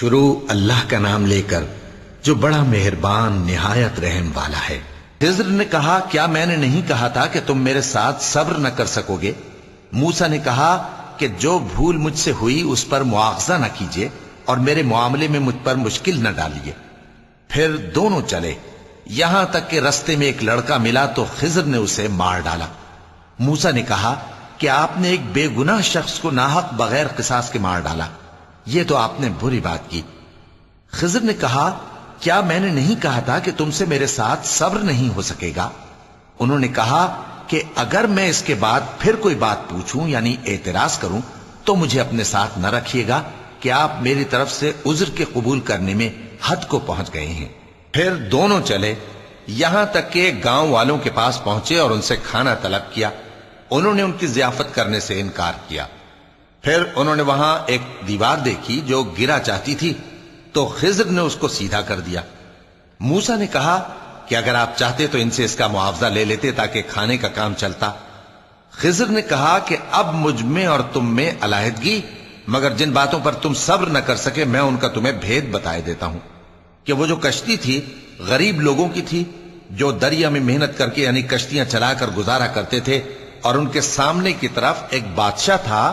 شروع اللہ کا نام لے کر جو بڑا مہربان نہایت رحم والا ہے۔ خضر نے کہا کیا میں نے نہیں کہا تھا کہ تم میرے ساتھ صبر نہ کر سکو گے؟ موسیٰ نے کہا کہ جو بھول مجھ سے ہوئی اس پر مواخذہ نہ کیجیے اور میرے معاملے میں مجھ پر مشکل نہ ڈالیے۔ پھر دونوں چلے، یہاں تک کہ رستے میں ایک لڑکا ملا تو خضر نے اسے مار ڈالا۔ موسیٰ نے کہا کہ آپ نے ایک بے گناہ شخص کو ناحق بغیر قصاص کے مار ڈالا، یہ تو آپ نے بری بات کی۔ خضر نے کہا کیا میں نے نہیں کہا تھا کہ تم سے میرے ساتھ صبر نہیں ہو سکے گا؟ انہوں نے کہا کہ اگر میں اس کے بعد پھر کوئی بات پوچھوں یعنی اعتراض کروں تو مجھے اپنے ساتھ نہ رکھیے گا کہ آپ میری طرف سے عذر کے قبول کرنے میں حد کو پہنچ گئے ہیں۔ پھر دونوں چلے، یہاں تک کہ گاؤں والوں کے پاس پہنچے اور ان سے کھانا طلب کیا۔ انہوں نے ان کی ضیافت کرنے سے انکار کیا۔ پھر انہوں نے وہاں ایک دیوار دیکھی جو گرا چاہتی تھی تو خضر نے اس کو سیدھا کر دیا۔ موسیٰ نے کہا کہ اگر آپ چاہتے تو ان سے اس کا معاوضہ لے لیتے تاکہ کھانے کا کام چلتا۔ خضر نے کہا کہ اب مجھ میں اور تم میں علیحدگی، مگر جن باتوں پر تم صبر نہ کر سکے میں ان کا تمہیں بھید بتائے دیتا ہوں کہ وہ جو کشتی تھی غریب لوگوں کی تھی جو دریا میں محنت کر کے یعنی کشتیاں چلا کر گزارا کرتے تھے، اور ان کے سامنے کی طرف ایک بادشاہ تھا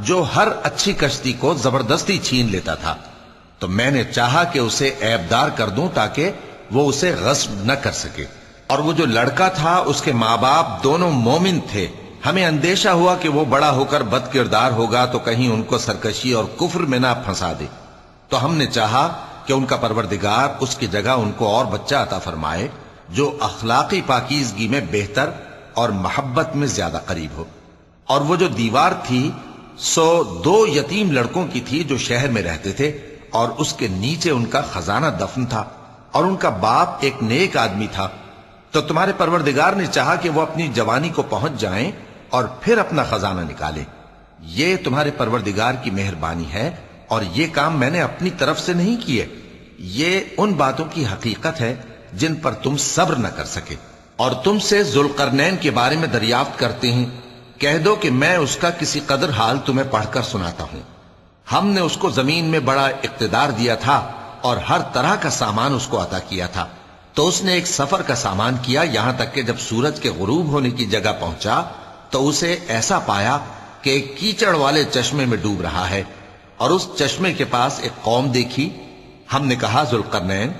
جو ہر اچھی کشتی کو زبردستی چھین لیتا تھا، تو میں نے چاہا کہ اسے عیبدار کر دوں تاکہ وہ اسے غصب نہ کر سکے۔ اور وہ جو لڑکا تھا اس کے ماں باپ دونوں مومن تھے، ہمیں اندیشہ ہوا کہ وہ بڑا ہو کر بد کردار ہوگا تو کہیں ان کو سرکشی اور کفر میں نہ پھنسا دے، تو ہم نے چاہا کہ ان کا پروردگار اس کی جگہ ان کو اور بچہ عطا فرمائے جو اخلاقی پاکیزگی میں بہتر اور محبت میں زیادہ قریب ہو۔ اور وہ جو دیوار تھی سو 2 یتیم لڑکوں کی تھی جو شہر میں رہتے تھے، اور اس کے نیچے ان کا خزانہ دفن تھا، اور ان کا باپ ایک نیک آدمی تھا۔ تو تمہارے پروردگار نے چاہا کہ وہ اپنی جوانی کو پہنچ جائیں اور پھر اپنا خزانہ نکالے۔ یہ تمہارے پروردگار کی مہربانی ہے، اور یہ کام میں نے اپنی طرف سے نہیں کیے، یہ ان باتوں کی حقیقت ہے جن پر تم صبر نہ کر سکے۔ اور تم سے ذوالقرنین کے بارے میں دریافت کرتے ہیں، کہہ دو کہ میں اس کا کسی قدر حال تمہیں پڑھ کر سناتا ہوں۔ ہم نے اس کو زمین میں بڑا اقتدار دیا تھا اور ہر طرح کا سامان اس کو عطا کیا تھا، تو اس نے ایک سفر کا سامان کیا، یہاں تک کہ جب سورج کے غروب ہونے کی جگہ پہنچا تو اسے ایسا پایا کہ ایک کیچڑ والے چشمے میں ڈوب رہا ہے، اور اس چشمے کے پاس ایک قوم دیکھی۔ ہم نے کہا ذوالقرنین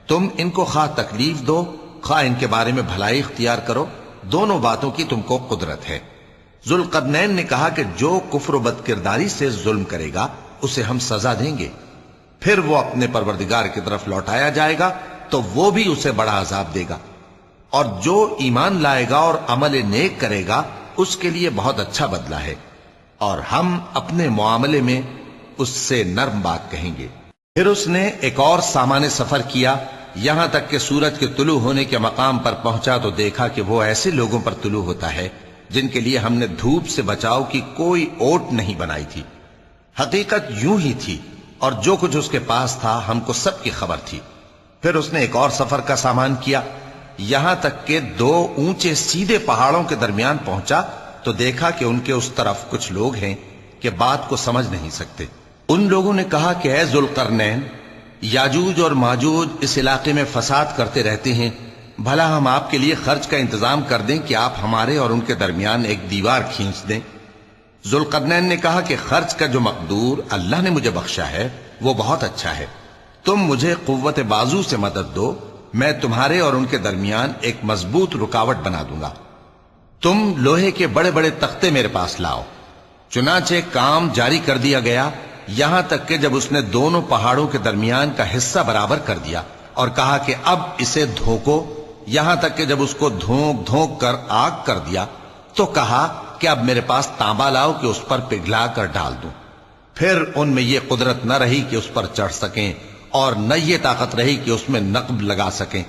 تم ان کو خواہ تکلیف دو خواہ ان کے بارے میں بھلائی اختیار کرو، دونوں باتوں کی تم کو قدرت ہے۔ ذوالقرنین نے کہا کہ جو کفر و بد کرداری سے ظلم کرے گا اسے ہم سزا دیں گے، پھر وہ اپنے پروردگار کی طرف لوٹایا جائے گا تو وہ بھی اسے بڑا عذاب دے گا، اور جو ایمان لائے گا اور عمل نیک کرے گا اس کے لیے بہت اچھا بدلہ ہے، اور ہم اپنے معاملے میں اس سے نرم بات کہیں گے۔ پھر اس نے ایک اور سامان سفر کیا، یہاں تک کہ سورج کے طلوع ہونے کے مقام پر پہنچا تو دیکھا کہ وہ ایسے لوگوں پر طلوع ہوتا ہے جن کے لیے ہم نے دھوپ سے بچاؤ کی کوئی اوٹ نہیں بنائی تھی۔ حقیقت یوں ہی تھی، اور جو کچھ اس کے پاس تھا ہم کو سب کی خبر تھی۔ پھر اس نے ایک اور سفر کا سامان کیا، یہاں تک کہ 2 اونچے سیدھے پہاڑوں کے درمیان پہنچا تو دیکھا کہ ان کے اس طرف کچھ لوگ ہیں کہ بات کو سمجھ نہیں سکتے۔ ان لوگوں نے کہا کہ اے ذوالقرنین، یاجوج اور ماجوج اس علاقے میں فساد کرتے رہتے ہیں، بھلا ہم آپ کے لیے خرچ کا انتظام کر دیں کہ آپ ہمارے اور ان کے درمیان ایک دیوار کھینچ دیں۔ ذوالقرنین نے کہا کہ خرچ کا جو مقدور اللہ نے مجھے بخشا ہے وہ بہت اچھا ہے، تم مجھے قوت بازو سے مدد دو، میں تمہارے اور ان کے درمیان ایک مضبوط رکاوٹ بنا دوں گا۔ تم لوہے کے بڑے بڑے تختے میرے پاس لاؤ۔ چنانچہ کام جاری کر دیا گیا، یہاں تک کہ جب اس نے دونوں پہاڑوں کے درمیان کا حصہ برابر کر دیا اور کہا کہ اب اسے دھوکو، یہاں تک کہ جب اس کو دھونک دھونک کر آگ کر دیا تو کہا کہ اب میرے پاس تانبا لاؤ کہ اس پر پگھلا کر ڈال دوں۔ پھر ان میں یہ قدرت نہ رہی کہ اس پر چڑھ سکیں، اور نہ یہ طاقت رہی کہ اس میں نقب لگا سکیں۔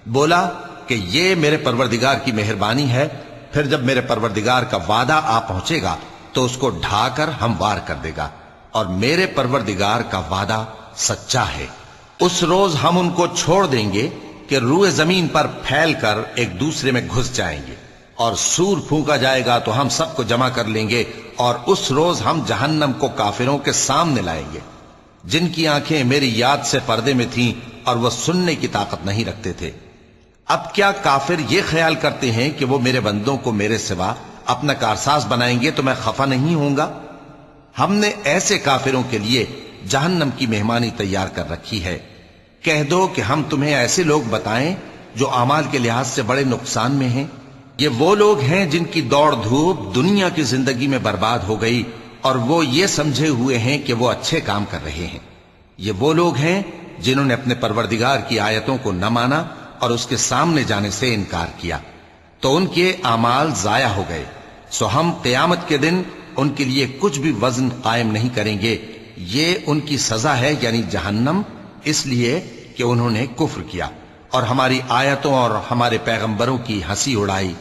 بولا کہ یہ میرے پروردگار کی مہربانی ہے، پھر جب میرے پروردگار کا وعدہ آ پہنچے گا تو اس کو ڈھا کر ہموار کر دے گا، اور میرے پروردگار کا وعدہ سچا ہے۔ اس روز ہم ان کو چھوڑ دیں گے کہ روئے زمین پر پھیل کر ایک دوسرے میں گھس جائیں گے، اور سور پھونکا جائے گا تو ہم سب کو جمع کر لیں گے، اور اس روز ہم جہنم کو کافروں کے سامنے لائیں گے۔ جن کی آنکھیں میری یاد سے پردے میں تھیں اور وہ سننے کی طاقت نہیں رکھتے تھے۔ اب کیا کافر یہ خیال کرتے ہیں کہ وہ میرے بندوں کو میرے سوا اپنا کارساز بنائیں گے تو میں خفا نہیں ہوں گا؟ ہم نے ایسے کافروں کے لیے جہنم کی مہمانی تیار کر رکھی ہے۔ کہہ دو کہ ہم تمہیں ایسے لوگ بتائیں جو اعمال کے لحاظ سے بڑے نقصان میں ہیں۔ یہ وہ لوگ ہیں جن کی دوڑ دھوپ دنیا کی زندگی میں برباد ہو گئی اور وہ یہ سمجھے ہوئے ہیں کہ وہ اچھے کام کر رہے ہیں۔ یہ وہ لوگ ہیں جنہوں نے اپنے پروردگار کی آیتوں کو نہ مانا اور اس کے سامنے جانے سے انکار کیا، تو ان کے اعمال ضائع ہو گئے۔ سو ہم قیامت کے دن ان کے لیے کچھ بھی وزن قائم نہیں کریں گے۔ یہ ان کی سزا ہے، یعنی جہنم، اس لیے کہ انہوں نے کفر کیا اور ہماری آیتوں اور ہمارے پیغمبروں کی ہنسی اڑائی۔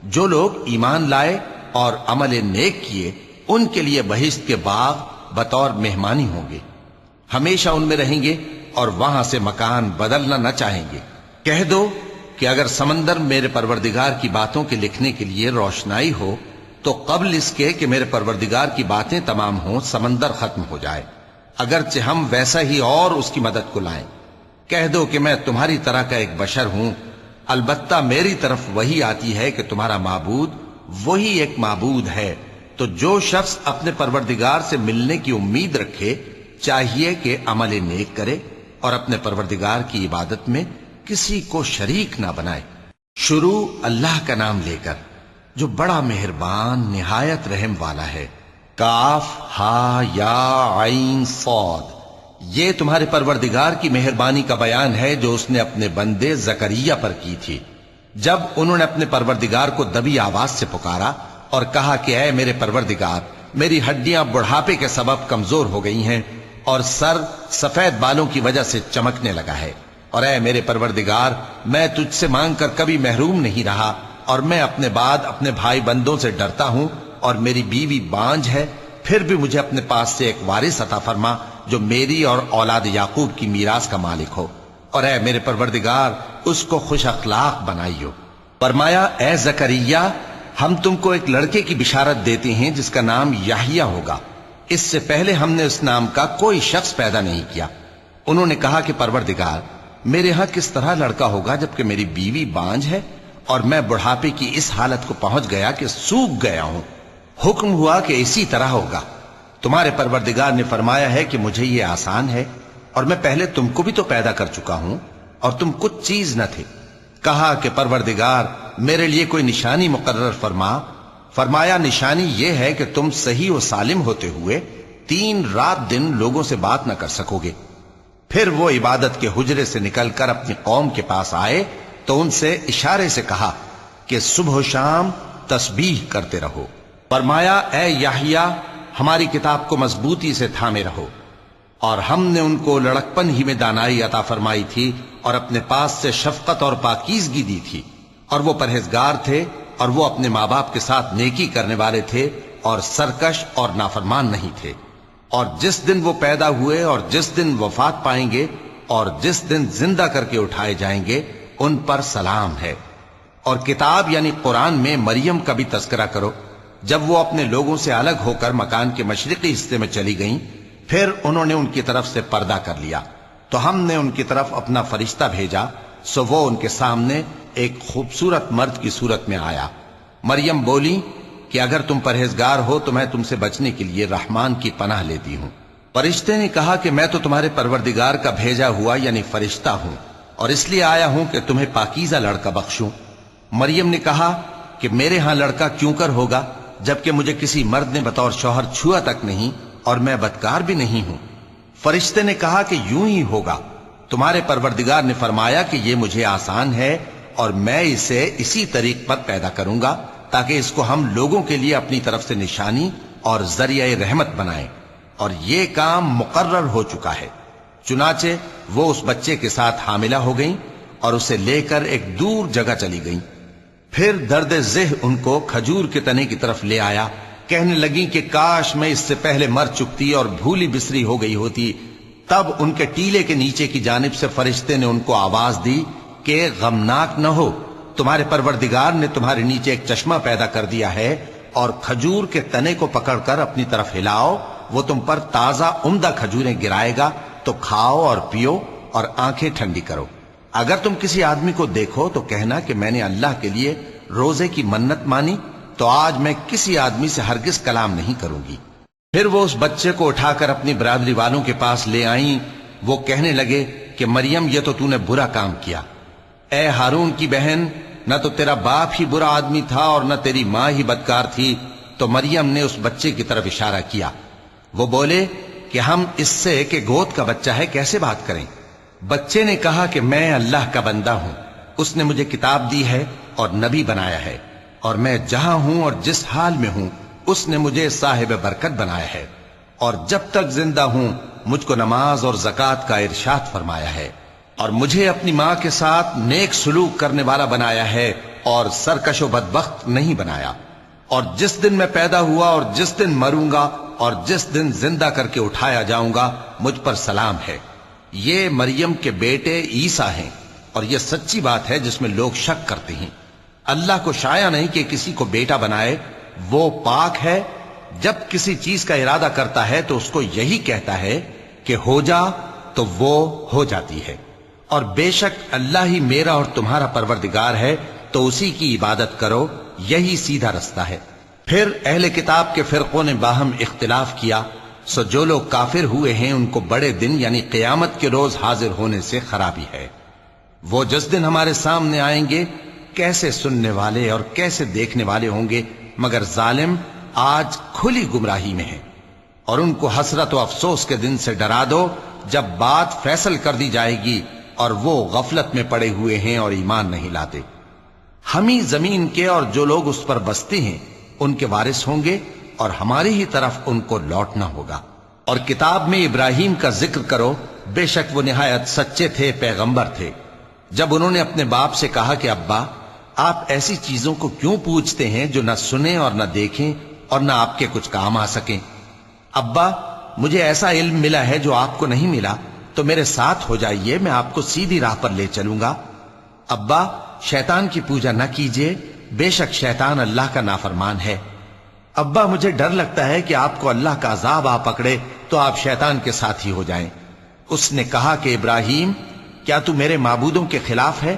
جو لوگ ایمان لائے اور عمل نیک کیے ان کے لیے بہشت کے باغ بطور مہمانی ہوں گے، ہمیشہ ان میں رہیں گے اور وہاں سے مکان بدلنا نہ چاہیں گے۔ کہہ دو کہ اگر سمندر میرے پروردگار کی باتوں کے لکھنے کے لیے روشنائی ہو تو قبل اس کے کہ میرے پروردگار کی باتیں تمام ہوں سمندر ختم ہو جائے، اگرچہ ہم ویسا ہی اور اس کی مدد کو لائیں۔ کہہ دو کہ میں تمہاری طرح کا ایک بشر ہوں، البتہ میری طرف وہی آتی ہے کہ تمہارا معبود وہی ایک معبود ہے۔ تو جو شخص اپنے پروردگار سے ملنے کی امید رکھے چاہیے کہ عمل نیک کرے اور اپنے پروردگار کی عبادت میں کسی کو شریک نہ بنائے۔ شروع اللہ کا نام لے کر جو بڑا مہربان نہایت رحم والا ہے۔ کاف ہا یا عین صاد، یہ تمہارے پروردگار کی مہربانی کا بیان ہے جو اس نے اپنے بندے زکریا پر کی تھی، جب انہوں نے اپنے پروردگار کو دبی آواز سے پکارا اور کہا کہ اے میرے پروردگار، میری ہڈیاں بڑھاپے کے سبب کمزور ہو گئی ہیں اور سر سفید بالوں کی وجہ سے چمکنے لگا ہے، اور اے میرے پروردگار، میں تجھ سے مانگ کر کبھی محروم نہیں رہا، اور میں اپنے بعد اپنے بھائی بندوں سے ڈرتا ہوں اور میری بیوی بانجھ ہے، پھر بھی مجھے اپنے پاس سے ایک وارث عطا فرما جو میری اور اولاد یعقوب کی میراث کا مالک ہو، اور اے میرے پروردگار اس کو خوش اخلاق بنائیو۔ فرمایا اے زکریا، ہم تم کو ایک لڑکے کی بشارت دیتے ہیں جس کا نام یحییٰ ہوگا، اس سے پہلے ہم نے اس نام کا کوئی شخص پیدا نہیں کیا۔ انہوں نے کہا کہ پروردگار، میرے ہاں کس طرح لڑکا ہوگا جبکہ میری بیوی بانجھ ہے اور میں بڑھاپے کی اس حالت کو پہنچ گیا کہ سوکھ گیا ہوں؟ حکم ہوا کہ اسی طرح ہوگا۔ تمہارے پروردگار نے فرمایا ہے کہ مجھے یہ آسان ہے، اور میں پہلے تم کو بھی تو پیدا کر چکا ہوں اور تم کچھ چیز نہ تھے۔ کہا کہ پروردگار میرے لیے کوئی نشانی مقرر فرما۔ فرمایا نشانی یہ ہے کہ تم صحیح و سالم ہوتے ہوئے 3 رات دن لوگوں سے بات نہ کر سکو گے۔ پھر وہ عبادت کے حجرے سے نکل کر اپنی قوم کے پاس آئے تو ان سے اشارے سے کہا کہ صبح و شام تسبیح کرتے رہو۔ فرمایا اے یحییٰ، ہماری کتاب کو مضبوطی سے تھامے رہو، اور ہم نے ان کو لڑکپن ہی میں دانائی عطا فرمائی تھی اور اپنے پاس سے شفقت اور پاکیزگی دی تھی، اور وہ پرہیزگار تھے اور وہ اپنے ماں باپ کے ساتھ نیکی کرنے والے تھے اور سرکش اور نافرمان نہیں تھے۔ اور جس دن وہ پیدا ہوئے اور جس دن وفات پائیں گے اور جس دن زندہ کر کے اٹھائے جائیں گے ان پر سلام ہے۔ اور کتاب یعنی قرآن میں مریم کا بھی تذکرہ کرو، جب وہ اپنے لوگوں سے الگ ہو کر مکان کے مشرقی حصے میں چلی گئیں، پھر انہوں نے ان کی طرف سے پردہ کر لیا تو ہم نے ان کی طرف اپنا فرشتہ بھیجا، سو وہ ان کے سامنے ایک خوبصورت مرد کی صورت میں آیا۔ مریم بولی کہ اگر تم پرہیزگار ہو تو میں تم سے بچنے کے لیے رحمان کی پناہ لیتی ہوں۔ فرشتے نے کہا کہ میں تو تمہارے پروردگار کا بھیجا ہوا یعنی فرشتہ ہوں، اور اس لیے آیا ہوں کہ تمہیں پاکیزہ لڑکا بخشوں۔ مریم نے کہا کہ میرے ہاں لڑکا کیوں کر ہوگا جبکہ مجھے کسی مرد نے بطور شوہر چھوا تک نہیں اور میں بدکار بھی نہیں ہوں۔ فرشتے نے کہا کہ یوں ہی ہوگا۔ تمہارے پروردگار نے فرمایا کہ یہ مجھے آسان ہے اور میں اسے اسی طریق پر پیدا کروں گا تاکہ اس کو ہم لوگوں کے لیے اپنی طرف سے نشانی اور ذریعہ رحمت بنائیں، اور یہ کام مقرر ہو چکا ہے۔ چنانچہ وہ اس بچے کے ساتھ حاملہ ہو گئیں اور اسے لے کر ایک دور جگہ چلی گئیں۔ پھر درد ذہ ان کو کھجور کے تنے کی طرف لے آیا، کہنے لگیں کہ کاش میں اس سے پہلے مر چکتی اور بھولی بسری ہو گئی ہوتی۔ تب ان کے ٹیلے کے نیچے کی جانب سے فرشتے نے ان کو آواز دی کہ غمناک نہ ہو، تمہارے پروردگار نے تمہارے نیچے ایک چشمہ پیدا کر دیا ہے، اور کھجور کے تنے کو پکڑ کر اپنی طرف ہلاؤ وہ تم پر تازہ عمدہ کھجوریں گرائے گا، تو کھاؤ اور پیو اور آنکھیں ٹھنڈی کرو۔ اگر تم کسی آدمی کو دیکھو تو کہنا کہ میں نے اللہ کے لیے روزے کی منت مانی، تو آج میں کسی آدمی سے ہرگز کلام نہیں کروں گی۔ پھر وہ اس بچے کو اٹھا کر اپنی برادری والوں کے پاس لے آئیں۔ وہ کہنے لگے کہ مریم، یہ تو نے برا کام کیا۔ اے ہارون کی بہن، نہ تو تیرا باپ ہی برا آدمی تھا اور نہ تیری ماں ہی بدکار تھی۔ تو مریم نے اس بچے کی طرف اشارہ کیا۔ وہ بولے کہ ہم اس سے کہ گود کا بچہ ہے کیسے بات کریں؟ بچے نے کہا کہ میں اللہ کا بندہ ہوں، اس نے مجھے کتاب دی ہے اور نبی بنایا ہے، اور میں جہاں ہوں اور جس حال میں ہوں اس نے مجھے صاحب برکت بنایا ہے، اور جب تک زندہ ہوں مجھ کو نماز اور زکوٰۃ کا ارشاد فرمایا ہے، اور مجھے اپنی ماں کے ساتھ نیک سلوک کرنے والا بنایا ہے اور سرکش و بدبخت نہیں بنایا، اور جس دن میں پیدا ہوا اور جس دن مروں گا اور جس دن زندہ کر کے اٹھایا جاؤں گا مجھ پر سلام ہے۔ یہ مریم کے بیٹے عیسیٰ ہیں، اور یہ سچی بات ہے جس میں لوگ شک کرتے ہیں۔ اللہ کو شایع نہیں کہ کسی کو بیٹا بنائے، وہ پاک ہے۔ جب کسی چیز کا ارادہ کرتا ہے تو اس کو یہی کہتا ہے کہ ہو جا، تو وہ ہو جاتی ہے۔ اور بے شک اللہ ہی میرا اور تمہارا پروردگار ہے، تو اسی کی عبادت کرو، یہی سیدھا رستہ ہے۔ پھر اہل کتاب کے فرقوں نے باہم اختلاف کیا، سو جو لوگ کافر ہوئے ہیں ان کو بڑے دن یعنی قیامت کے روز حاضر ہونے سے خرابی ہے۔ وہ جس دن ہمارے سامنے آئیں گے کیسے سننے والے اور کیسے دیکھنے والے ہوں گے، مگر ظالم آج کھلی گمراہی میں ہیں۔ اور ان کو حسرت و افسوس کے دن سے ڈرا دو جب بات فیصل کر دی جائے گی اور وہ غفلت میں پڑے ہوئے ہیں اور ایمان نہیں لاتے۔ ہم ہی زمین کے اور جو لوگ اس پر بستے ہیں ان کے وارث ہوں گے، اور ہماری ہی طرف ان کو لوٹنا ہوگا۔ اور کتاب میں ابراہیم کا ذکر کرو، بے شک وہ نہایت سچے تھے، پیغمبر تھے۔ جب انہوں نے اپنے باپ سے کہا کہ ابا، آپ ایسی چیزوں کو کیوں پوچھتے ہیں جو نہ سنیں اور نہ دیکھیں اور نہ آپ کے کچھ کام آ سکیں؟ ابا، مجھے ایسا علم ملا ہے جو آپ کو نہیں ملا، تو میرے ساتھ ہو جائیے، میں آپ کو سیدھی راہ پر لے چلوں گا۔ ابا، شیطان کی پوجا نہ کیجیے، بے شک شیطان اللہ کا نافرمان ہے۔ ابا، مجھے ڈر لگتا ہے کہ آپ کو اللہ کا عذاب آ پکڑے تو آپ شیطان کے ساتھی ہو جائیں۔ اس نے کہا کہ ابراہیم، کیا تو میرے معبودوں کے خلاف ہے؟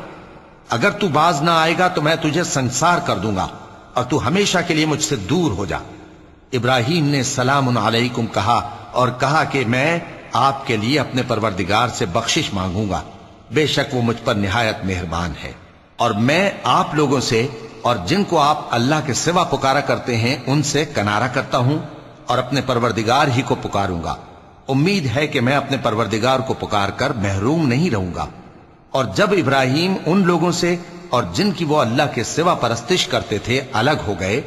اگر تو باز نہ آئے گا تو میں تجھے سنسار کر دوں گا اور تو ہمیشہ کے لیے مجھ سے دور ہو جا۔ ابراہیم نے سلام علیکم کہا اور کہا کہ میں آپ کے لیے اپنے پروردگار سے بخشش مانگوں گا، بے شک وہ مجھ پر نہایت مہربان ہے۔ اور میں آپ لوگوں سے اور جن کو آپ اللہ کے سوا پکارا کرتے ہیں ان سے کنارہ کرتا ہوں اور اپنے پروردگار ہی کو پکاروں گا۔ امید ہے کہ میں اپنے پروردگار کو پکار کر محروم نہیں رہوں گا۔ اور جب ابراہیم ان لوگوں سے اور جن کی وہ اللہ کے سوا پرستش کرتے تھے الگ ہو گئے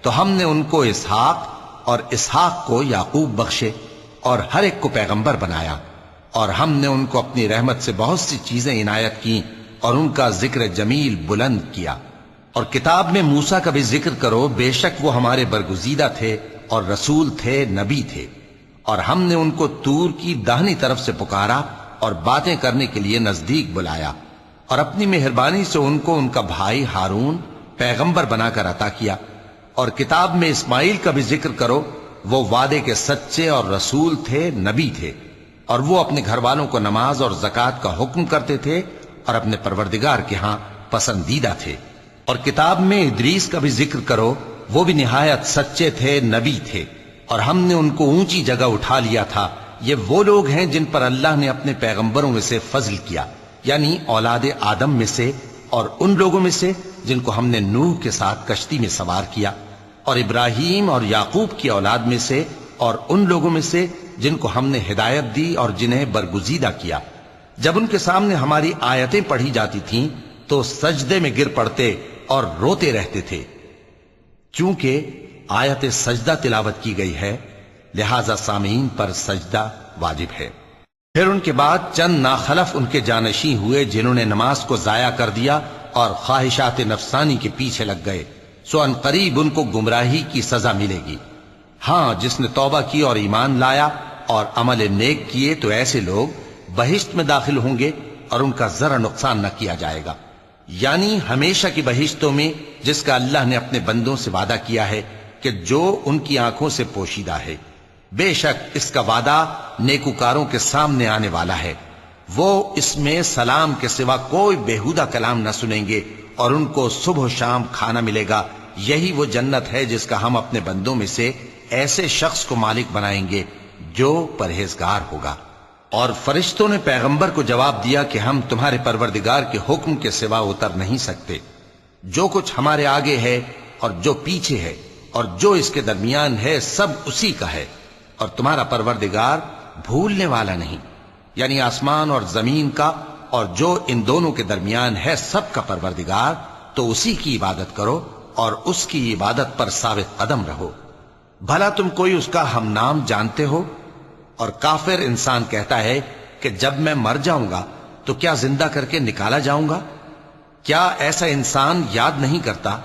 تو ہم نے ان کو اسحاق اور اسحاق کو یعقوب بخشے اور ہر ایک کو پیغمبر بنایا، اور ہم نے ان کو اپنی رحمت سے بہت سی چیزیں عنایت کی اور ان کا ذکر جمیل بلند کیا۔ اور کتاب میں موسیٰ کا بھی ذکر کرو، بے شک وہ ہمارے برگزیدہ تھے اور رسول تھے، نبی تھے، اور ہم نے ان کو طور کی داہنی طرف سے پکارا اور باتیں کرنے کے لیے نزدیک بلایا، اور اپنی مہربانی سے ان کو ان کا بھائی ہارون پیغمبر بنا کر عطا کیا۔ اور کتاب میں اسماعیل کا بھی ذکر کرو، وہ وعدے کے سچے اور رسول تھے، نبی تھے، اور وہ اپنے گھر والوں کو نماز اور زکوٰۃ کا حکم کرتے تھے اور اپنے پروردگار کے ہاں پسندیدہ تھے۔ اور کتاب میں ادریس کا بھی ذکر کرو، وہ بھی نہایت سچے تھے، نبی تھے، اور ہم نے ان کو اونچی جگہ اٹھا لیا تھا۔ یہ وہ لوگ ہیں جن پر اللہ نے اپنے پیغمبروں میں سے فضل کیا، یعنی اولاد آدم میں سے، اور ان لوگوں میں سے جن کو ہم نے نوح کے ساتھ کشتی میں سوار کیا، اور ابراہیم اور یعقوب کی اولاد میں سے، اور ان لوگوں میں سے جن کو ہم نے ہدایت دی اور جنہیں برگزیدہ کیا۔ جب ان کے سامنے ہماری آیتیں پڑھی جاتی تھیں تو سجدے میں گر پڑتے اور روتے رہتے تھے۔ چونکہ آیت سجدہ تلاوت کی گئی ہے لہذا سامعین پر سجدہ واجب ہے۔ پھر ان کے بعد چند ناخلف ان کے جانشین ہوئے جنہوں نے نماز کو ضائع کر دیا اور خواہشات نفسانی کے پیچھے لگ گئے، سو ان قریب ان کو گمراہی کی سزا ملے گی۔ ہاں، جس نے توبہ کی اور ایمان لایا اور عمل نیک کیے تو ایسے لوگ بہشت میں داخل ہوں گے اور ان کا ذرا نقصان نہ کیا جائے گا، یعنی ہمیشہ کی بہشتوں میں جس کا اللہ نے اپنے بندوں سے وعدہ کیا ہے کہ جو ان کی آنکھوں سے پوشیدہ ہے۔ بے شک اس کا وعدہ نیکوکاروں کے سامنے آنے والا ہے، وہ اس میں سلام کے سوا کوئی بیہودہ کلام نہ سنیں گے اور ان کو صبح و شام کھانا ملے گا۔ یہی وہ جنت ہے جس کا ہم اپنے بندوں میں سے ایسے شخص کو مالک بنائیں گے جو پرہیزگار ہوگا۔ اور فرشتوں نے پیغمبر کو جواب دیا کہ ہم تمہارے پروردگار کے حکم کے سوا اتر نہیں سکتے، جو کچھ ہمارے آگے ہے اور جو پیچھے ہے اور جو اس کے درمیان ہے سب اسی کا ہے، اور تمہارا پروردگار بھولنے والا نہیں، یعنی آسمان اور زمین کا اور جو ان دونوں کے درمیان ہے سب کا پروردگار، تو اسی کی عبادت کرو اور اس کی عبادت پر ثابت قدم رہو۔ بھلا تم کوئی اس کا ہم نام جانتے ہو؟ اور کافر انسان کہتا ہے کہ جب میں مر جاؤں گا تو کیا زندہ کر کے نکالا جاؤں گا؟ کیا ایسا انسان یاد نہیں کرتا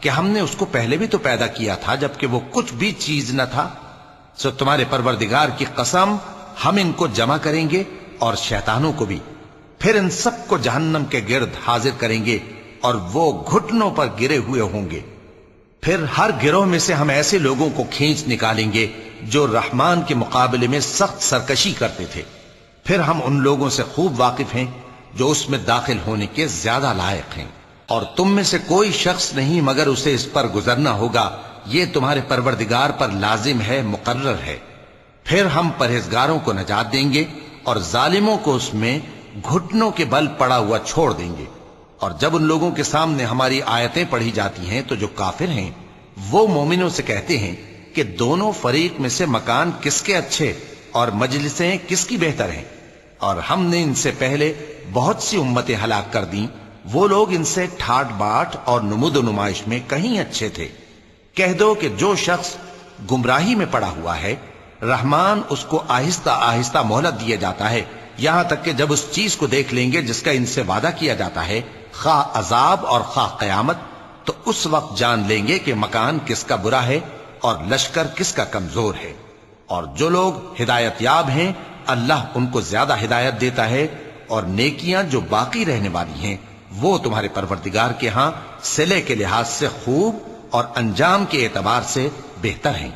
کہ ہم نے اس کو پہلے بھی تو پیدا کیا تھا جبکہ وہ کچھ بھی چیز نہ تھا؟ سو تمہارے پروردگار کی قسم ہم ان کو جمع کریں گے اور شیطانوں کو بھی، پھر ان سب کو جہنم کے گرد حاضر کریں گے اور وہ گھٹنوں پر گرے ہوئے ہوں گے۔ پھر ہر گروہ میں سے ہم ایسے لوگوں کو کھینچ نکالیں گے جو رحمان کے مقابلے میں سخت سرکشی کرتے تھے، پھر ہم ان لوگوں سے خوب واقف ہیں جو اس میں داخل ہونے کے زیادہ لائق ہیں، اور تم میں سے کوئی شخص نہیں مگر اسے اس پر گزرنا ہوگا، یہ تمہارے پروردگار پر لازم ہے، مقرر ہے۔ پھر ہم پرہیزگاروں کو نجات دیں گے اور ظالموں کو اس میں گھٹنوں کے بل پڑا ہوا چھوڑ دیں گے۔ اور جب ان لوگوں کے سامنے ہماری آیتیں پڑھی جاتی ہیں تو جو کافر ہیں وہ مومنوں سے کہتے ہیں کہ دونوں فریق میں سے مکان کس کے اچھے اور مجلسیں کس کی بہتر ہیں، اور ہم نے ان سے پہلے بہت سی امتیں ہلاک کر دیں، وہ لوگ ان سے ٹھاٹ باٹ اور نمود و نمائش میں کہیں اچھے تھے۔ کہہ دو کہ جو شخص گمراہی میں پڑا ہوا ہے، رحمان اس کو آہستہ آہستہ مہلت دیا جاتا ہے، یہاں تک کہ جب اس چیز کو دیکھ لیں گے جس کا ان سے وعدہ کیا جاتا ہے، خواہ عذاب اور خواہ قیامت، تو اس وقت جان لیں گے کہ مکان کس کا برا ہے اور لشکر کس کا کمزور ہے۔ اور جو لوگ ہدایت یاب ہیں اللہ ان کو زیادہ ہدایت دیتا ہے، اور نیکیاں جو باقی رہنے والی ہیں وہ تمہارے پروردگار کے ہاں صلے کے لحاظ سے خوب اور انجام کے اعتبار سے بہتر ہیں۔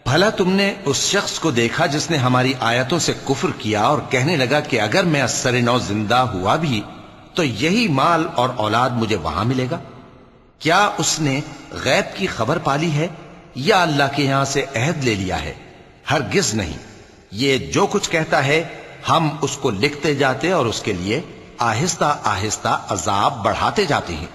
بھلا تم نے اس شخص کو دیکھا جس نے ہماری آیتوں سے کفر کیا اور کہنے لگا کہ اگر میں ازسر نو زندہ ہوا بھی تو یہی مال اور اولاد مجھے وہاں ملے گا؟ کیا اس نے غیب کی خبر پالی ہے یا اللہ کے یہاں سے عہد لے لیا ہے؟ ہرگز نہیں، یہ جو کچھ کہتا ہے ہم اس کو لکھتے جاتے اور اس کے لیے آہستہ آہستہ عذاب بڑھاتے جاتے ہیں،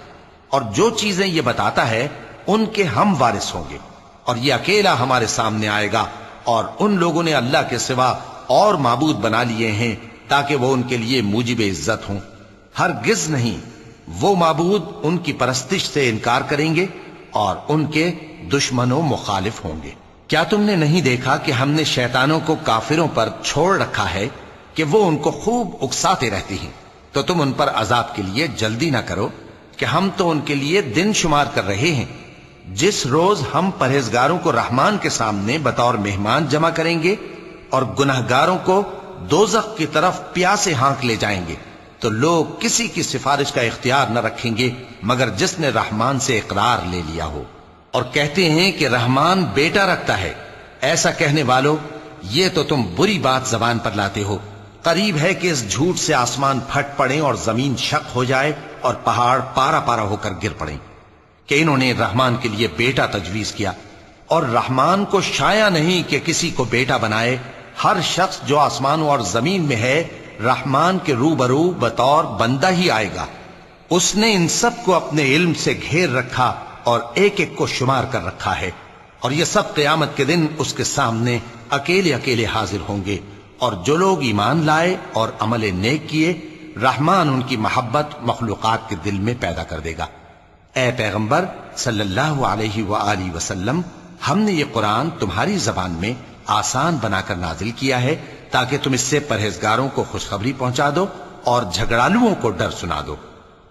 اور جو چیزیں یہ بتاتا ہے ان کے ہم وارث ہوں گے، اور یہ اکیلا ہمارے سامنے آئے گا، اور ان لوگوں نے اللہ کے سوا اور معبود بنا لیے ہیں تاکہ وہ ان کے لیے موجب عزت ہوں۔ ہرگز نہیں، وہ معبود ان کی پرستش سے انکار کریں گے اور ان کے دشمن و مخالف ہوں گے۔ کیا تم نے نہیں دیکھا کہ ہم نے شیطانوں کو کافروں پر چھوڑ رکھا ہے کہ وہ ان کو خوب اکساتے رہتی ہیں؟ تو تم ان پر عذاب کے لیے جلدی نہ کرو کہ ہم تو ان کے لیے دن شمار کر رہے ہیں، جس روز ہم پرہیزگاروں کو رحمان کے سامنے بطور مہمان جمع کریں گے اور گناہگاروں کو دوزخ کی طرف پیاسے ہانک لے جائیں گے، تو لوگ کسی کی سفارش کا اختیار نہ رکھیں گے مگر جس نے رحمان سے اقرار لے لیا ہو، اور کہتے ہیں کہ رحمان بیٹا رکھتا ہے۔ ایسا کہنے والوں، یہ تو تم بری بات زبان پر لاتے ہو۔ قریب ہے کہ اس جھوٹ سے آسمان پھٹ پڑیں اور زمین شق ہو جائے اور پہاڑ پارا پارا ہو کر گر پڑیں کہ انہوں نے رحمان کے لیے بیٹا تجویز کیا، اور رحمان کو شایع نہیں کہ کسی کو بیٹا بنائے۔ ہر شخص جو آسمانوں اور زمین میں ہے رحمان کے روبرو بطور بندہ ہی آئے گا۔ اس نے ان سب کو اپنے علم سے گھیر رکھا اور ایک ایک کو شمار کر رکھا ہے، اور یہ سب قیامت کے دن اس کے سامنے اکیلے اکیلے حاضر ہوں گے۔ اور جو لوگ ایمان لائے اور عمل نیک کیے، رحمان ان کی محبت مخلوقات کے دل میں پیدا کر دے گا۔ اے پیغمبر صلی اللہ علیہ وآلہ وسلم، ہم نے یہ قرآن تمہاری زبان میں آسان بنا کر نازل کیا ہے تاکہ تم اس سے پرہیزگاروں کو خوشخبری پہنچا دو اور جھگڑالوؤں کو ڈر سنا دو،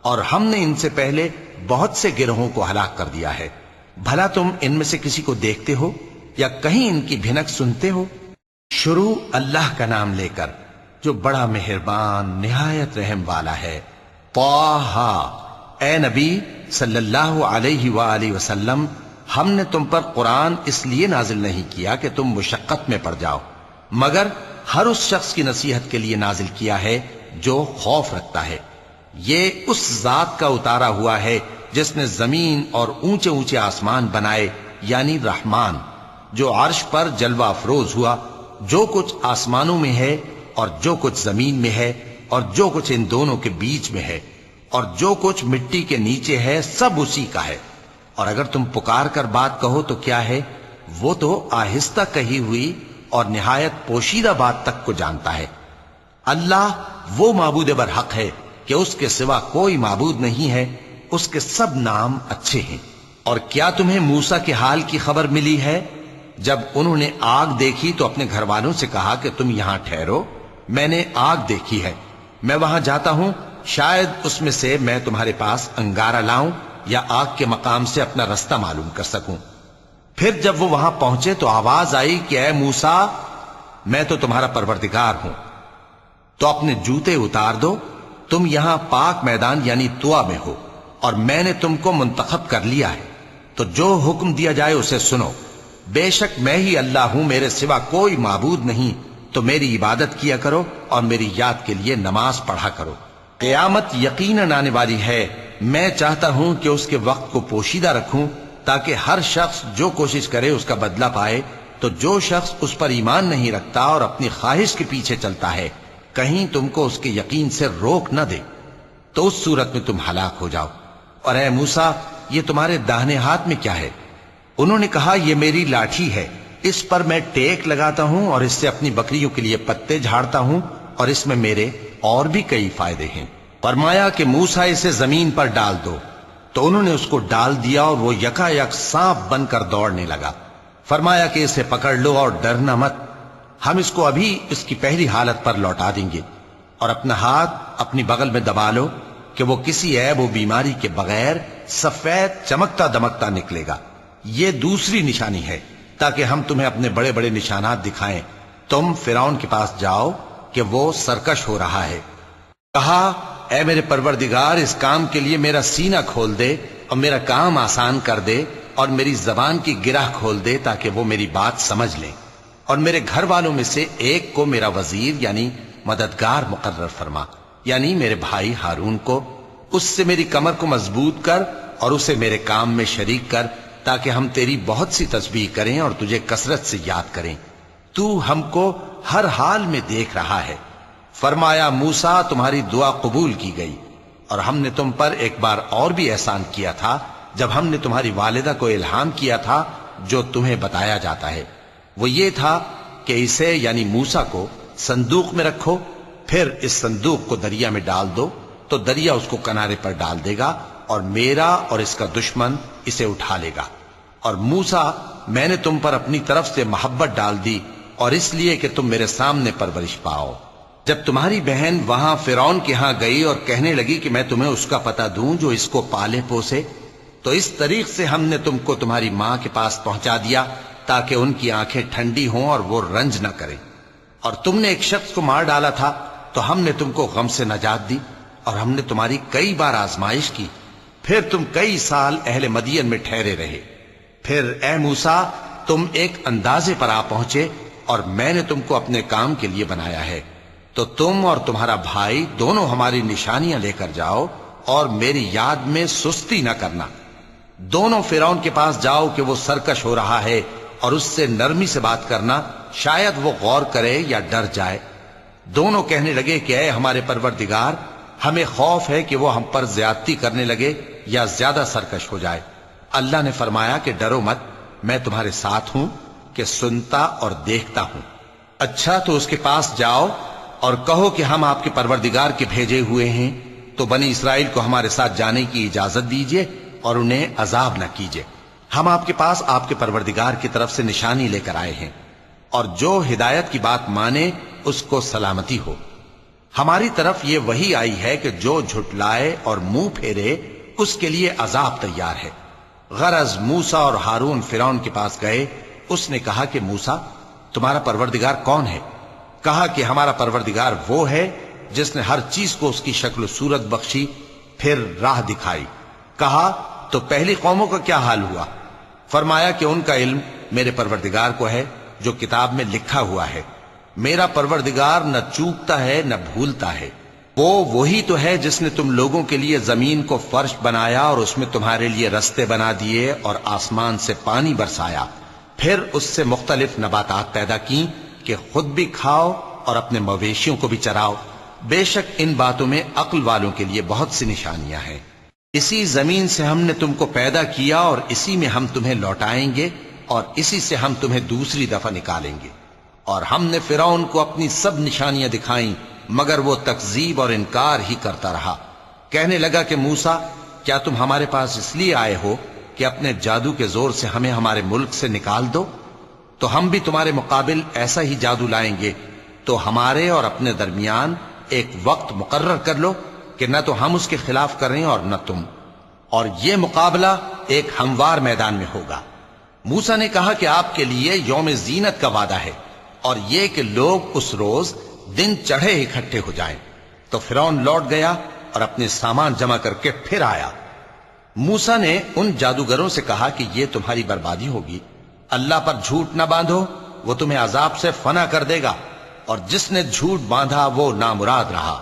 اور ہم نے ان سے پہلے بہت سے گروہوں کو ہلاک کر دیا ہے۔ بھلا تم ان میں سے کسی کو دیکھتے ہو یا کہیں ان کی بھنک سنتے ہو؟ شروع اللہ کا نام لے کر جو بڑا مہربان نہایت رحم والا ہے۔ طٰہٰ، اے نبی صلی اللہ علیہ وآلہ وسلم، ہم نے تم پر قرآن اس لیے نازل نہیں کیا کہ تم مشقت میں پڑ جاؤ، مگر ہر اس شخص کی نصیحت کے لیے نازل کیا ہے جو خوف رکھتا ہے۔ یہ اس ذات کا اتارا ہوا ہے جس نے زمین اور اونچے اونچے آسمان بنائے، یعنی رحمان، جو عرش پر جلوہ افروز ہوا۔ جو کچھ آسمانوں میں ہے اور جو کچھ زمین میں ہے اور جو کچھ ان دونوں کے بیچ میں ہے اور جو کچھ مٹی کے نیچے ہے، سب اسی کا ہے۔ اور اگر تم پکار کر بات کہو تو کیا ہے، وہ تو آہستہ کہی ہوئی اور نہایت پوشیدہ بات تک کو جانتا ہے۔ اللہ وہ معبود برحق ہے کہ اس کے سوا کوئی معبود نہیں ہے، اس کے سب نام اچھے ہیں۔ اور کیا تمہیں موسیٰ کے حال کی خبر ملی ہے؟ جب انہوں نے آگ دیکھی تو اپنے گھر والوں سے کہا کہ تم یہاں ٹھہرو، میں نے آگ دیکھی ہے، میں وہاں جاتا ہوں، شاید اس میں سے میں تمہارے پاس انگارہ لاؤں یا آگ کے مقام سے اپنا رستہ معلوم کر سکوں۔ پھر جب وہ وہاں پہنچے تو آواز آئی کہ اے موسیٰ، میں تو تمہارا پروردگار ہوں، تو اپنے جوتے اتار دو، تم یہاں پاک میدان یعنی طوا میں ہو، اور میں نے تم کو منتخب کر لیا ہے، تو جو حکم دیا جائے اسے سنو۔ بے شک میں ہی اللہ ہوں، میرے سوا کوئی معبود نہیں، تو میری عبادت کیا کرو اور میری یاد کے لیے نماز پڑھا کرو۔ قیامت یقیناً آنے والی ہے، میں چاہتا ہوں کہ اس کے وقت کو پوشیدہ رکھوں تاکہ ہر شخص جو کوشش کرے اس کا بدلہ پائے، تو جو شخص اس پر ایمان نہیں رکھتا اور اپنی خواہش کے پیچھے چلتا ہے، کہیں تم کو اس کے یقین سے روک نہ دے، تو اس صورت میں تم ہلاک ہو جاؤ۔ اور اے موسیٰ، یہ تمہارے داہنے ہاتھ میں کیا ہے؟ انہوں نے کہا یہ میری لاٹھی ہے، اس پر میں ٹیک لگاتا ہوں اور اس سے اپنی بکریوں کے لیے پتے جھاڑتا ہوں، اور اس میں میرے اور بھی کئی فائدے ہیں۔ فرمایا کہ موسیٰ اسے زمین پر ڈال دو، تو انہوں نے اس کو ڈال دیا اور وہ یکا یک سانپ بن کر دوڑنے لگا۔ فرمایا کہ اسے پکڑ لو اور ڈرنا مت، ہم اس کو ابھی اس کی پہلی حالت پر لوٹا دیں گے، اور اپنا ہاتھ اپنی بغل میں دبا لو کہ وہ کسی عیب و بیماری کے بغیر سفید چمکتا دمکتا نکلے گا۔ یہ دوسری نشانی ہے تاکہ ہم تمہیں اپنے بڑے بڑے نشانات دکھائیں۔ تم فرعون کے پاس جاؤ کہ وہ سرکش ہو رہا ہے۔ کہا اے میرے پروردگار، اس کام کے لیے میرا سینہ کھول دے اور میرا کام آسان کر دے اور میری زبان کی گرہ کھول دے تاکہ وہ میری بات سمجھ لیں، اور میرے گھر والوں میں سے ایک کو میرا وزیر یعنی مددگار مقرر فرما، یعنی میرے بھائی ہارون کو۔ اس سے میری کمر کو مضبوط کر اور اسے میرے کام میں شریک کر تاکہ ہم تیری بہت سی تسبیح کریں اور تجھے کثرت سے یاد کریں، تو ہم کو ہر حال میں دیکھ رہا ہے۔ فرمایا موسیٰ، تمہاری دعا قبول کی گئی، اور ہم نے تم پر ایک بار اور بھی احسان کیا تھا جب ہم نے تمہاری والدہ کو الہام کیا تھا جو تمہیں بتایا جاتا ہے۔ وہ یہ تھا کہ اسے یعنی موسیٰ کو صندوق میں رکھو، پھر اس صندوق کو دریا میں ڈال دو تو دریا اس کو کنارے پر ڈال دے گا، اور میرا اور اس کا دشمن اسے اٹھا لے گا۔ اور موسیٰ، میں نے تم پر اپنی طرف سے محبت ڈال دی، اور اس لیے کہ تم میرے سامنے پرورش پاؤ۔ جب تمہاری بہن وہاں فرعون کے ہاں گئی اور کہنے لگی کہ میں تمہیں اس کا پتہ دوں جو اس کو پالے پوسے، تو اس طریق سے ہم نے تم کو تمہاری ماں کے پاس پہنچا دیا تاکہ ان کی آنکھیں ٹھنڈی ہوں اور وہ رنج نہ کریں۔ اور تم نے ایک شخص کو مار ڈالا تھا تو ہم نے تم کو غم سے نجات دی، اور ہم نے تمہاری کئی بار آزمائش کی، پھر تم کئی سال اہل مدین میں ٹھہرے رہے۔ پھر اے موسیٰ، تم ایک اندازے پر آ پہنچے اور میں نے تم کو اپنے کام کے لیے بنایا ہے، تو تم اور تمہارا بھائی دونوں ہماری نشانیاں لے کر جاؤ اور میری یاد میں سستی نہ کرنا۔ دونوں فرعون کے پاس جاؤ کہ وہ سرکش ہو رہا ہے، اور اس سے نرمی سے بات کرنا، شاید وہ غور کرے یا ڈر جائے۔ دونوں کہنے لگے کہ اے ہمارے پروردگار، ہمیں خوف ہے کہ وہ ہم پر زیادتی کرنے لگے یا زیادہ سرکش ہو جائے۔ اللہ نے فرمایا کہ ڈرو مت، میں تمہارے ساتھ ہوں کہ سنتا اور دیکھتا ہوں۔ اچھا تو اس کے پاس جاؤ اور کہو کہ ہم آپ کے پروردگار کے بھیجے ہوئے ہیں، تو بنی اسرائیل کو ہمارے ساتھ جانے کی اجازت دیجیے اور انہیں عذاب نہ کیجیے۔ ہم آپ کے پاس آپ کے پروردگار کی طرف سے نشانی لے کر آئے ہیں، اور جو ہدایت کی بات مانے اس کو سلامتی ہو۔ ہماری طرف یہ وحی آئی ہے کہ جو جھٹلائے اور منہ پھیرے اس کے لیے عذاب تیار ہے۔ غرض موسیٰ اور ہارون فرعون کے پاس گئے، اس نے کہا کہ موسیٰ، تمہارا پروردگار کون ہے؟ کہا کہ ہمارا پروردگار وہ ہے جس نے ہر چیز کو اس کی شکل و صورت بخشی، پھر راہ دکھائی۔ کہا تو پہلی قوموں کا کیا حال ہوا؟ فرمایا کہ ان کا علم میرے پروردگار کو ہے جو کتاب میں لکھا ہوا ہے۔ میرا پروردگار نہ چوکتا ہے نہ بھولتا ہے۔ وہ وہی تو ہے جس نے تم لوگوں کے لیے زمین کو فرش بنایا اور اس میں تمہارے لیے رستے بنا دیے اور آسمان سے پانی برسایا، پھر اس سے مختلف نباتات پیدا کی کہ خود بھی کھاؤ اور اپنے مویشیوں کو بھی چراؤ۔ بے شک ان باتوں میں عقل والوں کے لیے بہت سی نشانیاں ہیں۔ اسی زمین سے ہم نے تم کو پیدا کیا اور اسی میں ہم تمہیں لوٹائیں گے اور اسی سے ہم تمہیں دوسری دفعہ نکالیں گے۔ اور ہم نے فرعون کو اپنی سب نشانیاں دکھائیں مگر وہ تکذیب اور انکار ہی کرتا رہا۔ کہنے لگا کہ موسیٰ، کیا تم ہمارے پاس اس لیے آئے ہو کہ اپنے جادو کے زور سے ہمیں ہمارے ملک سے نکال دو؟ تو ہم بھی تمہارے مقابل ایسا ہی جادو لائیں گے، تو ہمارے اور اپنے درمیان ایک وقت مقرر کر لو کہ نہ تو ہم اس کے خلاف کریں اور نہ تم، اور یہ مقابلہ ایک ہموار میدان میں ہوگا۔ موسیٰ نے کہا کہ آپ کے لیے یوم زینت کا وعدہ ہے اور یہ کہ لوگ اس روز دن چڑھے اکٹھے ہو جائیں۔ تو فرعون لوٹ گیا اور اپنے سامان جمع کر کے پھر آیا۔ موسیٰ نے ان جادوگروں سے کہا کہ یہ تمہاری بربادی ہوگی، اللہ پر جھوٹ نہ باندھو، وہ تمہیں عذاب سے فنا کر دے گا، اور جس نے جھوٹ باندھا وہ نامراد رہا۔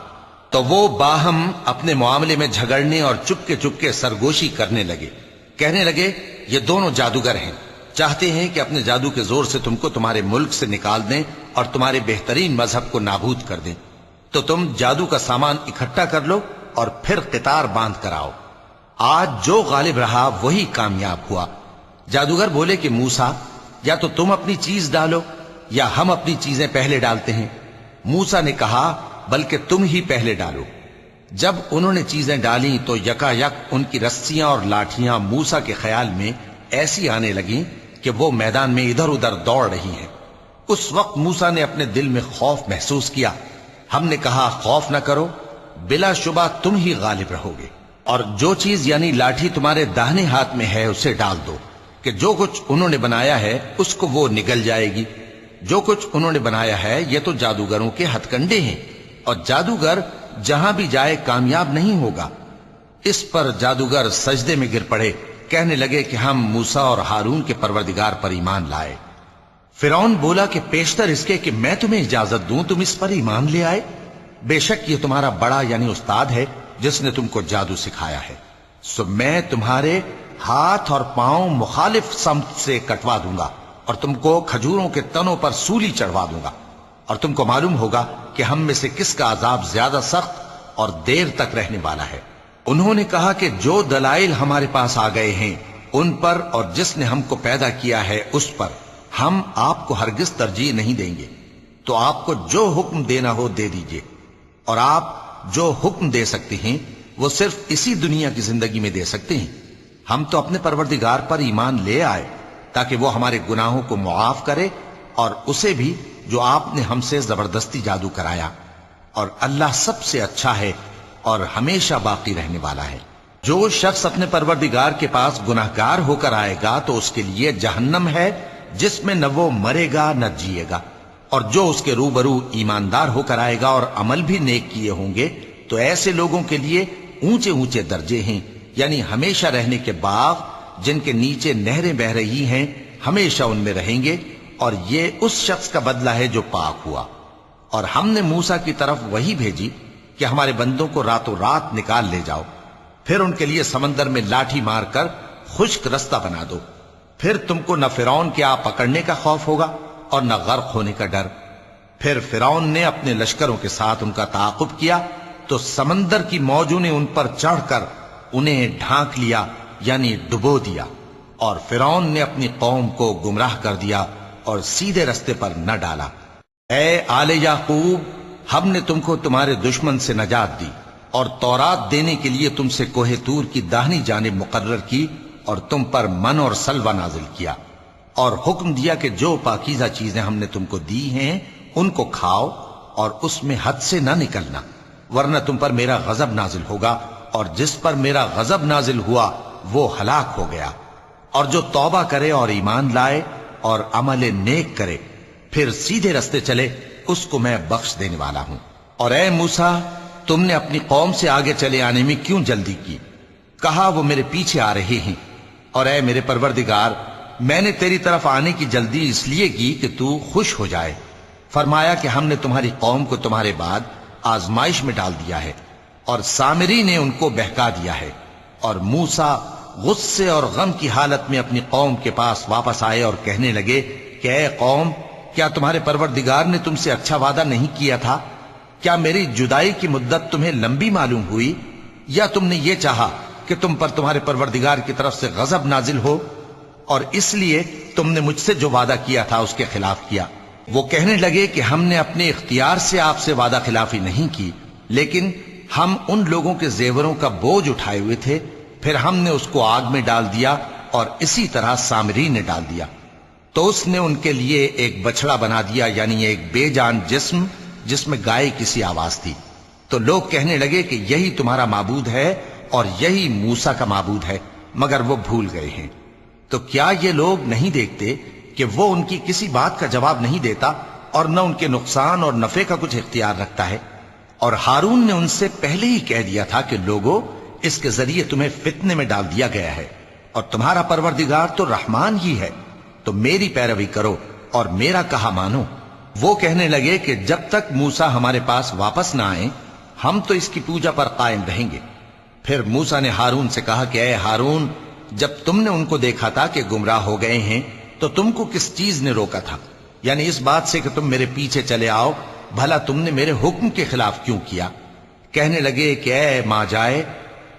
تو وہ باہم اپنے معاملے میں جھگڑنے اور چپکے سرگوشی کرنے لگے۔ کہنے لگے یہ دونوں جادوگر ہیں، چاہتے ہیں کہ اپنے جادو کے زور سے تم کو تمہارے ملک سے نکال دیں اور تمہارے بہترین مذہب کو نابود کر دیں۔ تو تم جادو کا سامان اکٹھا کر لو اور پھر قطار باندھ کر آؤ۔ آج جو غالب رہا وہی کامیاب ہوا۔ جادوگر بولے کہ موسیٰ، یا تو تم اپنی چیز ڈالو یا ہم اپنی چیزیں پہلے ڈالتے ہیں۔ موسیٰ نے کہا بلکہ تم ہی پہلے ڈالو۔ جب انہوں نے چیزیں ڈالیں تو یکا یک ان کی رسیاں اور لاٹھیاں موسیٰ کے خیال میں ایسی آنے لگیں کہ وہ میدان میں ادھر ادھر دوڑ رہی ہیں۔ اس وقت موسیٰ نے اپنے دل میں خوف محسوس کیا۔ ہم نے کہا خوف نہ کرو، بلا شبہ تم ہی غالب رہو گے، اور جو چیز یعنی لاٹھی تمہارے داہنے ہاتھ میں ہے اسے ڈال دو کہ جو کچھ انہوں نے بنایا ہے اس کو وہ نگل جائے گی۔ جو کچھ انہوں نے بنایا ہے یہ تو جادوگروں کے ہتھ کنڈے ہیں، اور جادوگر جہاں بھی جائے کامیاب نہیں ہوگا۔ اس پر جادوگر سجدے میں گر پڑے، کہنے لگے کہ ہم موسیٰ اور ہارون کے پروردگار پر ایمان لائے۔ فرعون بولا کہ پیشتر اس کے کہ میں تمہیں اجازت دوں تم اس پر ایمان لے آئے؟ بے شک یہ تمہارا بڑا یعنی استاد ہے جس نے تم کو جادو سکھایا ہے، سو میں تمہارے ہاتھ اور پاؤں مخالف سمت سے کٹوا دوں گا اور تم کو کھجوروں کے تنوں پر سولی چڑھوا دوں گا، اور تم کو معلوم ہوگا کہ ہم میں سے کس کا عذاب زیادہ سخت اور دیر تک رہنے والا ہے۔ انہوں نے کہا کہ جو دلائل ہمارے پاس آ گئے ہیں ان پر اور جس نے ہم کو پیدا کیا ہے اس پر ہم آپ کو ہرگز ترجیح نہیں دیں گے، تو آپ کو جو حکم دینا ہو دے دیجئے، اور آپ جو حکم دے سکتے ہیں وہ صرف اسی دنیا کی زندگی میں دے سکتے ہیں۔ ہم تو اپنے پروردگار پر ایمان لے آئے تاکہ وہ ہمارے گناہوں کو معاف کرے، اور اسے بھی جو آپ نے ہم سے زبردستی جادو کرایا، اور اللہ سب سے اچھا ہے اور ہمیشہ باقی رہنے والا ہے۔ جو شخص اپنے پروردگار کے پاس گناہگار ہو کر آئے گا تو اس کے لیے جہنم ہے جس میں نہ وہ مرے گا نہ جیے گا، اور جو اس کے روبرو ایماندار ہو کر آئے گا اور عمل بھی نیک کیے ہوں گے تو ایسے لوگوں کے لیے اونچے اونچے درجے ہیں، یعنی ہمیشہ رہنے کے باغ جن کے نیچے نہریں بہ رہی ہیں، ہمیشہ ان میں رہیں گے، اور یہ اس شخص کا بدلہ ہے جو پاک ہوا۔ اور ہم نے موسیٰ کی طرف وہی بھیجی کہ ہمارے بندوں کو راتوں رات نکال لے جاؤ، پھر ان کے لیے سمندر میں لاٹھی مار کر خشک رستہ بنا دو، پھر تم کو نہ فرعون کے آ پکڑنے کا خوف ہوگا اور نہ غرق ہونے کا ڈر۔ پھر فرعون نے اپنے لشکروں کے ساتھ ان کا تعاقب کیا تو سمندر کی موجوں نے ان پر چڑھ کر انہیں ڈھانک لیا، یعنی ڈبو دیا، اور فرعون نے اپنی قوم کو گمراہ کر دیا اور سیدھے رستے پر نہ ڈالا۔ اے آل یعقوب، ہم نے تم کو تمہارے دشمن سے نجات دی اور تورات دینے کے لیے تم سے کوہ طور کی داہنی جانب مقرر کی، اور تم پر من اور سلوہ نازل کیا، اور حکم دیا کہ جو پاکیزہ چیزیں ہم نے تم کو دی ہیں ان کو کھاؤ اور اس میں حد سے نہ نکلنا، ورنہ تم پر میرا غضب نازل ہوگا، اور جس پر میرا غضب نازل ہوا وہ ہلاک ہو گیا۔ اور جو توبہ کرے اور ایمان لائے اور عمل نیک کرے پھر سیدھے رستے چلے اس کو میں بخش دینے والا ہوں۔ اور اے موسیٰ، تم نے اپنی قوم سے آگے چلے آنے میں کیوں جلدی کی؟ کہا وہ میرے پیچھے آ رہے ہیں، اور اے میرے پروردگار، میں نے تیری طرف آنے کی جلدی اس لیے کی کہ تو خوش ہو جائے۔ فرمایا کہ ہم نے تمہاری قوم کو تمہارے بعد آزمائش میں ڈال دیا ہے اور سامری نے ان کو بہکا دیا ہے۔ اور موسیٰ غصے اور غم کی حالت میں اپنی قوم کے پاس واپس آئے اور کہنے لگے کہ اے قوم، کیا تمہارے پروردگار نے تم سے اچھا وعدہ نہیں کیا تھا؟ کیا میری جدائی کی مدت تمہیں لمبی معلوم ہوئی، یا تم نے یہ چاہا کہ تم پر تمہارے پروردگار کی طرف سے غضب نازل ہو، اور اس لیے تم نے مجھ سے جو وعدہ کیا تھا اس کے خلاف کیا؟ وہ کہنے لگے کہ ہم نے اپنے اختیار سے آپ سے وعدہ خلافی نہیں کی، لیکن ہم ان لوگوں کے زیوروں کا بوجھ اٹھائے ہوئے تھے، پھر ہم نے اس کو آگ میں ڈال دیا، اور اسی طرح سامری نے ڈال دیا۔ تو اس نے ان کے لیے ایک بچڑا بنا دیا، یعنی ایک بے جان جسم جس میں گائے کسی آواز تھی۔ تو لوگ کہنے لگے کہ یہی تمہارا معبود ہے اور یہی موسیٰ کا معبود ہے، مگر وہ بھول گئے ہیں۔ تو کیا یہ لوگ نہیں دیکھتے کہ وہ ان کی کسی بات کا جواب نہیں دیتا اور نہ ان کے نقصان اور نفع کا کچھ اختیار رکھتا ہے؟ اور ہارون نے ان سے پہلے ہی کہہ دیا تھا کہ لوگوں، اس کے ذریعے تمہیں فتنے میں ڈال دیا گیا ہے، اور تمہارا پروردگار تو رحمان ہی ہے، تو میری پیروی کرو اور میرا کہا مانو۔ وہ کہنے لگے کہ جب تک موسیٰ ہمارے پاس واپس نہ آئیں ہم تو اس کی پوجا پر قائم رہیں گے۔ پھر موسیٰ نے ہارون سے کہا کہ اے ہارون، جب تم نے ان کو دیکھا تھا کہ گمراہ ہو گئے ہیں تو تم کو کس چیز نے روکا تھا؟ یعنی اس بات سے کہ تم میرے پیچھے چلے آؤ، بھلا تم نے میرے حکم کے خلاف کیوں کیا؟ کہنے لگے کہ اے ماں جائے،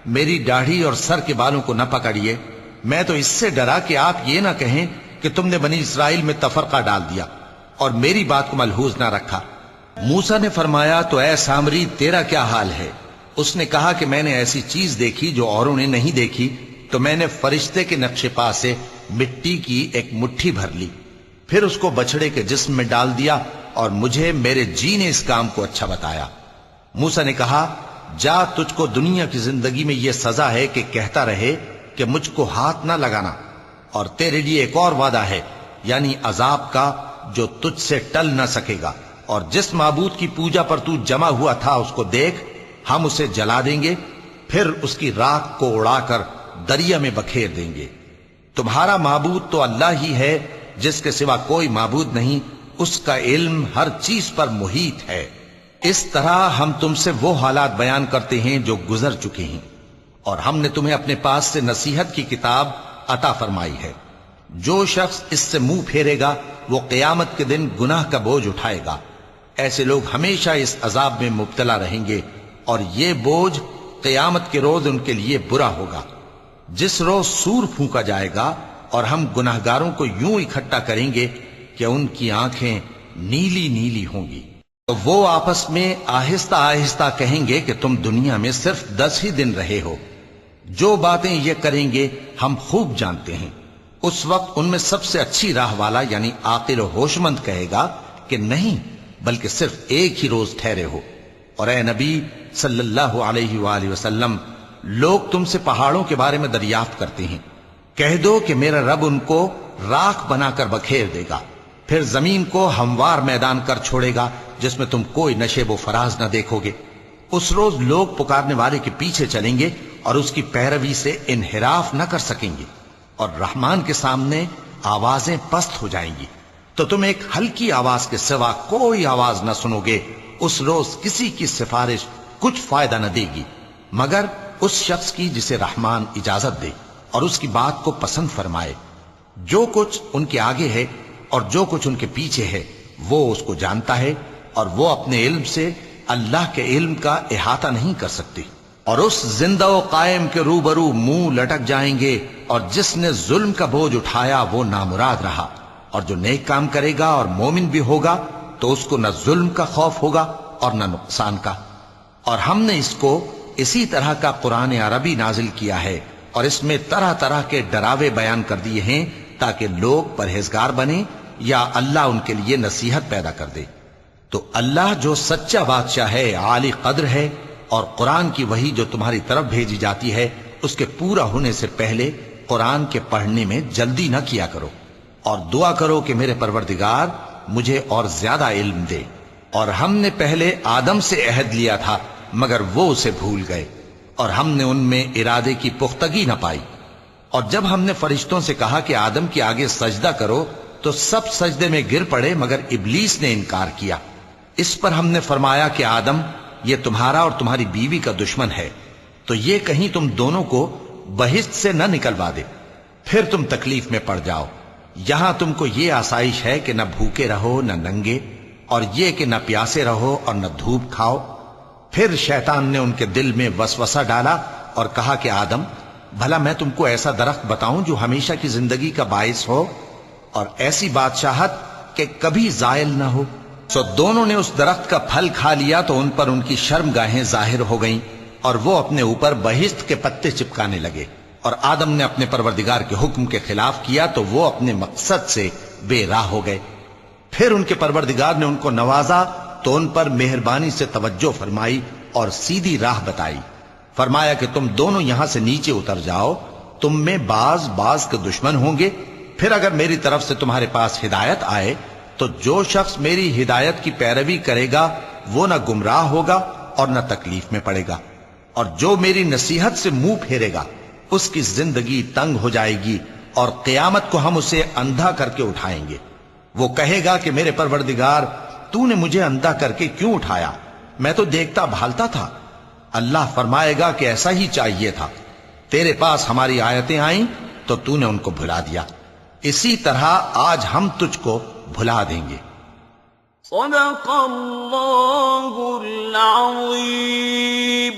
میری داڑھی اور سر کے بالوں کو نہ پکڑیے، میں تو اس سے ڈرا کہ آپ یہ نہ کہیں کہ تم نے بنی اسرائیل میں تفرقہ ڈال دیا اور میری بات کو ملحوظ نہ رکھا۔ موسیٰ نے فرمایا تو اے سامری، تیرا کیا حال ہے؟ اس نے کہا کہ میں نے ایسی چیز دیکھی جو اوروں نے نہیں دیکھی، تو میں نے فرشتے کے نقش پا سے مٹی کی ایک مٹھی بھر لی، پھر اس کو بچڑے کے جسم میں ڈال دیا، اور مجھے میرے جی نے اس کام کو اچھا بتایا۔ موسیٰ نے کہا جا، تجھ کو دنیا کی زندگی میں یہ سزا ہے کہ کہتا رہے کہ مجھ کو ہاتھ نہ لگانا، اور تیرے لیے ایک اور وعدہ ہے، یعنی عذاب کا جو تجھ سے ٹل نہ سکے گا، اور جس معبود کی پوجا پر تو جمع ہوا تھا اس کو دیکھ، ہم اسے جلا دیں گے، پھر اس کی راکھ کو اڑا کر دریا میں بکھیر دیں گے۔ تمہارا معبود تو اللہ ہی ہے، جس کے سوا کوئی معبود نہیں، اس کا علم ہر چیز پر محیط ہے۔ اس طرح ہم تم سے وہ حالات بیان کرتے ہیں جو گزر چکے ہیں، اور ہم نے تمہیں اپنے پاس سے نصیحت کی کتاب عطا فرمائی ہے۔ جو شخص اس سے منہ پھیرے گا وہ قیامت کے دن گناہ کا بوجھ اٹھائے گا۔ ایسے لوگ ہمیشہ اس عذاب میں مبتلا رہیں گے، اور یہ بوجھ قیامت کے روز ان کے لیے برا ہوگا، جس روز سور پھونکا جائے گا، اور ہم گناہگاروں کو یوں اکٹھا کریں گے کہ ان کی آنکھیں نیلی نیلی ہوں گی۔ تو وہ آپس میں آہستہ آہستہ کہیں گے کہ تم دنیا میں صرف 10 ہی دن رہے ہو، جو باتیں یہ کریں گے ہم خوب جانتے ہیں۔ اس وقت ان میں سب سے اچھی راہ والا یعنی عاقل و ہوش مند کہے گا کہ نہیں، بلکہ صرف ایک ہی روز ٹھہرے ہو۔ اور اے نبی صلی اللہ علیہ وآلہ وسلم، لوگ تم سے پہاڑوں کے بارے میں دریافت کرتے ہیں، کہہ دو کہ میرا رب ان کو راکھ بنا کر بکھیر دے گا، پھر زمین کو ہموار میدان کر چھوڑے گا جس میں تم کوئی نشیب و فراز نہ دیکھو گے۔ اس روز لوگ پکارنے والے کے پیچھے چلیں گے اور اس کی پیروی سے انحراف نہ کر سکیں گے، اور رحمان کے سامنے آوازیں پست ہو جائیں گی، تو تم ایک ہلکی آواز کے سوا کوئی آواز نہ سنو گے۔ اس روز کسی کی سفارش کچھ فائدہ نہ دے گی مگر اس شخص کی جسے رحمان اجازت دے اور اس کی بات کو پسند فرمائے۔ جو کچھ ان کے آگے ہے اور جو کچھ ان کے پیچھے ہے وہ اس کو جانتا ہے، اور وہ اپنے علم سے اللہ کے علم کا احاطہ نہیں کر سکتی۔ اور اس زندہ و قائم کے روبرو منہ لٹک جائیں گے، اور جس نے ظلم کا بوجھ اٹھایا وہ نامراد رہا، اور جو نیک کام کرے گا اور مومن بھی ہوگا تو اس کو نہ ظلم کا خوف ہوگا اور نہ نقصان کا۔ اور ہم نے اس کو اسی طرح کا قرآن عربی نازل کیا ہے، اور اس میں طرح طرح کے ڈراوے بیان کر دیے ہیں تاکہ لوگ پرہیزگار بنیں یا اللہ ان کے لیے نصیحت پیدا کر دے۔ تو اللہ جو سچا بادشاہ ہے، عالی قدر ہے، اور قرآن کی وحی جو تمہاری طرف بھیجی جاتی ہے اس کے پورا ہونے سے پہلے قرآن کے پڑھنے میں جلدی نہ کیا کرو، اور دعا کرو کہ میرے پروردگار مجھے اور زیادہ علم دے۔ اور ہم نے پہلے آدم سے عہد لیا تھا مگر وہ اسے بھول گئے، اور ہم نے ان میں ارادے کی پختگی نہ پائی۔ اور جب ہم نے فرشتوں سے کہا کہ آدم کے آگے سجدہ کرو تو سب سجدے میں گر پڑے مگر ابلیس نے انکار کیا۔ اس پر ہم نے فرمایا کہ آدم، یہ تمہارا اور تمہاری بیوی کا دشمن ہے، تو یہ کہیں تم دونوں کو بہشت سے نہ نکلوا دے، پھر تم تکلیف میں پڑ جاؤ۔ یہاں تم کو یہ آسائش ہے کہ نہ بھوکے رہو نہ ننگے، اور یہ کہ نہ پیاسے رہو اور نہ دھوپ کھاؤ۔ پھر شیطان نے ان کے دل میں وسوسہ ڈالا اور کہا کہ آدم، بھلا میں تم کو ایسا درخت بتاؤں جو ہمیشہ کی زندگی کا باعث ہو اور ایسی بادشاہت کہ کبھی زائل نہ ہو؟ سو دونوں نے اس درخت کا پھل کھا لیا تو ان پر ان کی شرمگاہیں ظاہر ہو گئیں اور وہ اپنے اوپر بہشت کے پتے چپکانے لگے، اور آدم نے اپنے پروردگار کے حکم کے خلاف کیا تو وہ اپنے مقصد سے بے راہ ہو گئے۔ پھر ان کے پروردگار نے ان کو نوازا تو ان پر مہربانی سے توجہ فرمائی اور سیدھی راہ بتائی۔ فرمایا کہ تم دونوں یہاں سے نیچے اتر جاؤ، تم میں بعض کے دشمن ہوں گے، پھر اگر میری طرف سے تمہارے پاس ہدایت آئے تو جو شخص میری ہدایت کی پیروی کرے گا وہ نہ گمراہ ہوگا اور نہ تکلیف میں پڑے گا، اور جو میری نصیحت سے منہ پھیرے گا اس کی زندگی تنگ ہو جائے گی، اور قیامت کو ہم اسے اندھا کر کے اٹھائیں گے۔ وہ کہے گا کہ میرے پروردگار، تو نے مجھے اندھا کر کے کیوں اٹھایا؟ میں تو دیکھتا بھالتا تھا۔ اللہ فرمائے گا کہ ایسا ہی چاہیے تھا، تیرے پاس ہماری آیتیں آئیں تو تو نے ان کو بھلا دیا، اسی طرح آج ہم تجھ کو بھلا دیں گے۔ صدق اللہ العظیم۔